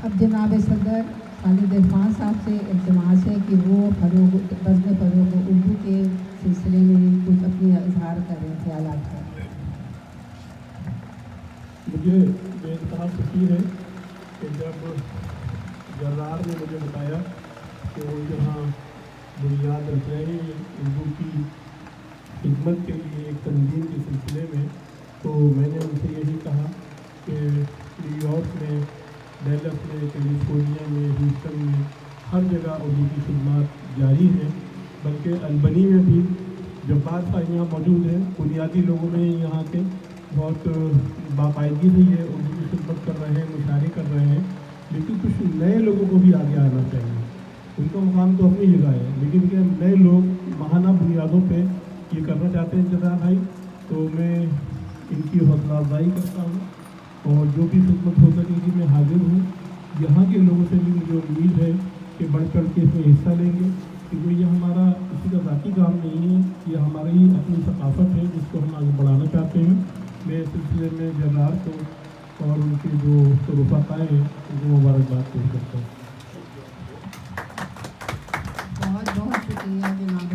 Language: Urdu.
اب جناب صدر خالد عرفان صاحب سے التماس ہے کہ وہ بزم فروغ اردو کے سلسلے میں کچھ اپنے اظہار کریں، خیالات کریں۔ مجھے بے انتہا خوشی ہے کہ جب جرار نے مجھے بتایا کہ وہ یہاں بنیاد رکھ رہے ہیں اردو کی خدمت کے لیے ایک تنظیم کے سلسلے میں، تو میں نے ان سے یہی کہا کہ نیو یارک میں، ڈیلس میں، کیلیفورنیا میں، ہیوسٹن میں ہر جگہ اردو کی خدمات جاری ہیں، بلکہ البنی میں بھی جبار صاحب یہاں موجود ہیں، بنیادی لوگوں میں یہاں کے بہت باقاعدگی سے یہ اردو کی خدمت کر رہے ہیں، مشاعرے کر رہے ہیں، لیکن کچھ نئے لوگوں کو بھی آگے آنا چاہیے۔ ان کا مقام تو اپنی جگہ ہے، لیکن کہ نئے لوگ ماہانہ بنیادوں پہ یہ کرنا چاہتے ہیں جزا بھائی، تو میں ان کی حوصلہ افزائی کرتا ہوں، اور جو بھی خدمت ہو سکے گی میں حاضر ہوں۔ یہاں کے لوگوں سے بھی مجھے امید ہے کہ بڑھ چڑھ کے اس میں حصہ لیں گے، کیونکہ یہ ہمارا کسی کا ذاتی کام نہیں ہے، یہ ہماری اپنی ثقافت ہے جس کو ہم آگے بڑھانا چاہتے ہیں۔ میں اس سلسلے میں جرار کو اور ان کے جو رفقائے ہیں ان کو مبارکباد پیش کرتا ہوں۔ بہت بہت شکریہ جناب